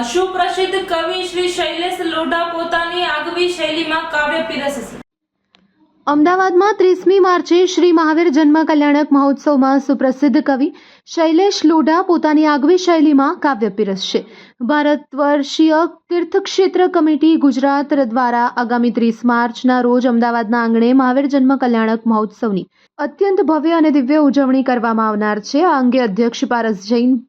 સુપ્રસિદ્ધ કવિ શ્રી શૈલેષ લોઢા પોતાની આગવી શૈલીમાં કાવ્ય પીરસશે। અમદાવાદમાં 30મી માર્ચે શ્રી મહાવીર જન્મ કલ્યાણક મહોત્સવમાં સુપ્રસિદ્ધ કવિ શૈલેષ લોઢા પોતાની આગવી શૈલીમાં કાવ્ય પીરસશે। ભારત વર્ષીય તીર્થક્ષેત્ર કમિટી ગુજરાત દ્વારા આગામી 30 માર્ચના રોજ અમદાવાદના આંગણે મહાવીર જન્મ કલ્યાણક મહોત્સવની અત્યંત ભવ્ય અને દિવ્ય ઉજવણી કરવામાં આવનાર છે। આ અંગે અધ્યક્ષ પારસ જૈન,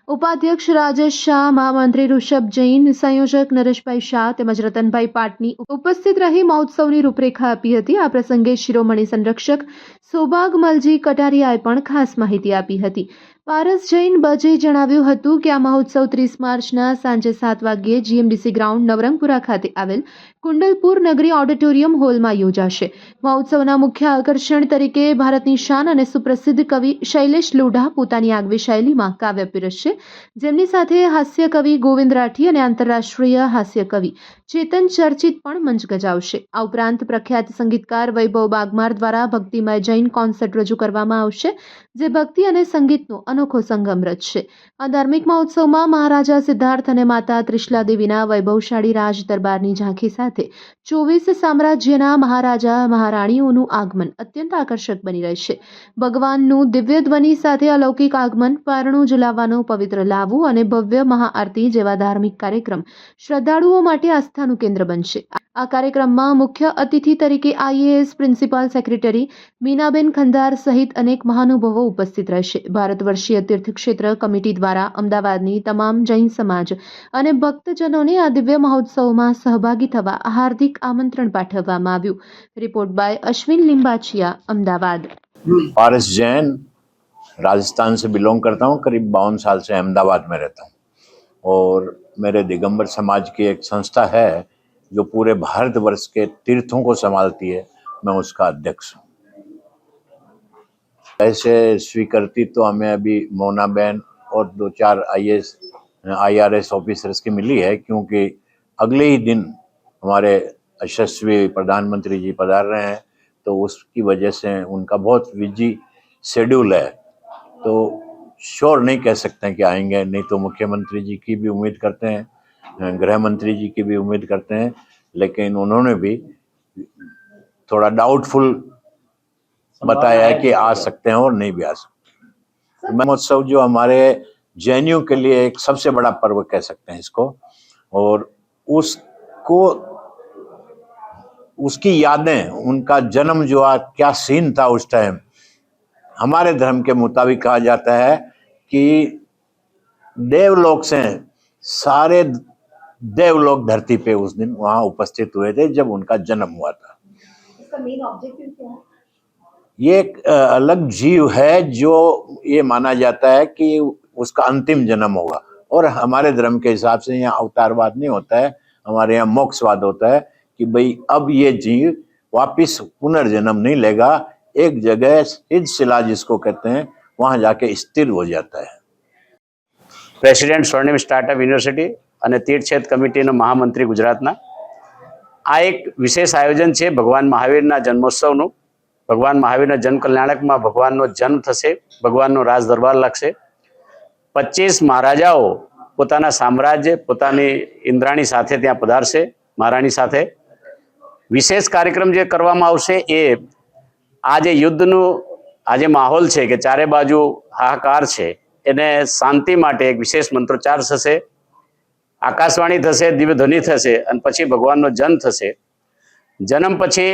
ઉપાધ્યક્ષ રાજેશ શાહ, મહામંત્રી ઋષભ જૈન, સંયોજક નરેશભાઈ શાહ તેમજ રતનભાઈ પાટની ઉપસ્થિત રહી મહોત્સવની રૂપરેખા આપી હતી। આ પ્રસંગે શિરોમણી સંરક્ષક સૌભાગ મલજી કટારિયાએ પણ ખાસ માહિતી આપી હતી। પારસ જૈન બજે જણાવ્યું હતું કે આ મહોત્સવ 30 માર્ચના સાંજે 7 વાગ્યે જીએમડીસી ગ્રાઉન્ડ નવરંગપુરા ખાતે આવેલ કુંડલપુર નગરી ઓડિટોરિયમ હોલમાં યોજાશે। મહોત્સવના મુખ્ય આકર્ષણ તરીકે ભારતની શાન અને સુપ્રસિદ્ધ કવિ શૈલેષ લોઢા પોતાની આગવી શૈલીમાં કાવ્ય પીરસશે, જેમની સાથે હાસ્ય કવિ ગોવિંદ રાઠી અને આંતરરાષ્ટ્રીય હાસ્ય કવિ ચેતન ચર્ચિત પણ મંચ ગજાવશે। આ ઉપરાંત પ્રખ્યાત સંગીતકાર વૈભવ બાગમાર દ્વારા ભક્તિમય જૈન કોન્સર્ટ રજૂ કરવામાં આવશે, જે ભક્તિ અને સંગીતનો અનોખો સંગમ રચશે। આ ધાર્મિક મહોત્સવમાં મહારાજા સિદ્ધાર્થ અને માતા ત્રિશલા દેવીના વૈભવશાળી રાજ દરબારની ઝાંખી સાથે 24 સામ્રાજ્યના મહારાજા મહારાણીઓનું આગમન અત્યંત આકર્ષક બની રહેશે। ભગવાનનું દિવ્ય ધ્વનિ સાથે અલૌકિક આગમન, પારણું ઝુલાવવાનો પવિત્ર લાવો અને ભવ્ય મહાઆરતી જેવા ધાર્મિક કાર્યક્રમ શ્રદ્ધાળુઓ માટે આસ્થાનું કેન્દ્ર બનશે। આ કાર્યક્રમમાં મુખ્ય અતિથિ તરીકે આઈએએસ પ્રિન્સિપાલ સેક્રેટરી મીનાબેન ખંદાર સહિત અનેક મહાનુભાવો ઉપસ્થિત રહેશે। ભારત વર્ષીય તીર્થક્ષેત્ર કમિટી દ્વારા અમદાવાદની તમામ જૈન સમાજ અને ભક્તજનોને આ દિવ્ય મહોત્સવમાં સહભાગી થવા હાર્દિક આમંત્રણ પાઠવવામાં આવ્યું। Report by Ashwin Limbachiya, Ahmedabad. पारस जैन, राजस्थान से बिलोंग करता हूँ। करीब 52 साल से अहमदाबाद में रहता हूँ और मेरे दिगंबर समाज की एक संस्था है जो पूरे भारतवर्ष के तीर्थों को संभालती है, मैं उसका अध्यक्ष हूँ। ऐसे स्वीकृति तो हमें अभी मोना बहन और 2-4 IRS ऑफिसर्स की मिली है, क्योंकि अगले ही दिन हमारे यशस्वी प्रधानमंत्री जी पधार रहे हैं, तो उसकी वजह से उनका बहुत बिजी शेड्यूल है, तो श्योर नहीं कह सकते हैं कि आएंगे। नहीं तो मुख्यमंत्री जी की भी उम्मीद करते हैं, गृह मंत्री जी की भी उम्मीद करते हैं, लेकिन उन्होंने भी थोड़ा डाउटफुल बताया है कि आ सकते हैं और नहीं भी आ सकते। महोत्सव जो हमारे जैनियों के लिए एक सबसे बड़ा पर्व कह सकते हैं इसको, और उसको उसकी यादें, उनका जन्म जो क्या सीन था उस टाइम, हमारे धर्म के मुताबिक कहा जाता है कि देवलोक से सारे देवलोक धरती पे उस दिन वहाँ उपस्थित हुए थे जब उनका जन्म हुआ था। इसका मेन ऑब्जेक्टिव क्या है? ये एक अलग जीव है जो ये माना जाता है कि उसका अंतिम जन्म होगा, और हमारे धर्म के हिसाब से यहाँ अवतारवाद नहीं होता है, हमारे यहाँ मोक्षवाद होता है कि भाई अब ये जीव वापिस पुनर्जन्म नहीं लेगा, एक जगह सिद्ध शिला जिसको कहते हैं वहाँ जाके स्थिर हो जाता है। પ્રેસિડેન્ટ સ્વર્ણિમ સ્ટાર્ટઅપ યુનિવર્સિટી અને તીર્થક્ષેત્ર કમિટીનો મહામંત્રી ગુજરાતના આ એક વિશેષ આયોજન છે ભગવાન મહાવીરના જન્મોત્સવનું। ભગવાન મહાવીરના જન્મ કલ્યાણકમાં ભગવાનનો જન્મ થશે, ભગવાનનો રાજ દરબાર લાગશે। 25 મહારાજાઓ પોતાના સામ્રાજ્ય, પોતાની ઇન્દ્રાણી સાથે ત્યાં પધારશે, મહારાણી સાથે। વિશેષ કાર્યક્રમ જે કરવામાં આવશે એ આ જે યુદ્ધનું આ જે માહોલ છે કે ચારે બાજુ હાહાકાર છે, એને શાંતિ માટે એક વિશેષ મંત્રોચ્ચાર થશે, આકાશવાણી થશે, દિવ્ય ધ્વનિ થશે અને પછી ભગવાનનો જન્મ થશે। જન્મ પછી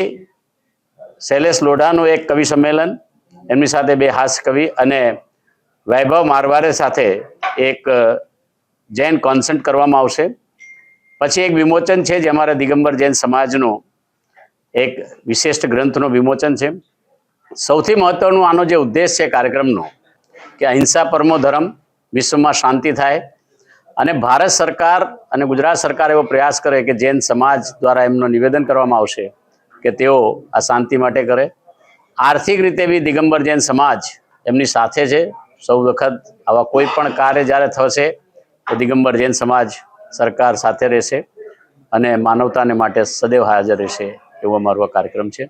શૈલેષ લોઢાનું એક કવિ સંમેલન, એમની સાથે 2 હાસ્ય કવિ અને વૈભવ મારવારે સાથે એક જૈન કોન્સર્ટ કરવામાં આવશે। પછી એક વિમોચન છે જે અમારા દિગંબર જૈન સમાજનો એક વિશિષ્ટ ગ્રંથનું વિમોચન છે। સૌથી મહત્વનું આનો જે ઉદ્દેશ છે કાર્યક્રમનો કે અહિંસા પરમો ધર્મ, વિશ્વમાં શાંતિ થાય, અને ભારત સરકાર અને ગુજરાત સરકાર એવો પ્રયાસ કરે કે જૈન સમાજ દ્વારા એમનું નિવેદન કરવામાં આવશે કે તેઓ આ શાંતિ માટે કરે। આર્થિક રીતે બી દિગંબર જૈન સમાજ એમની સાથે છે। સૌ વખત આવા કોઈ પણ કાર્ય જ્યારે થશે તો દિગંબર જૈન સમાજ સરકાર સાથે રહેશે અને માનવતાને માટે સદૈવ હાજર રહેશે, એવો અમારો કાર્યક્રમ છે।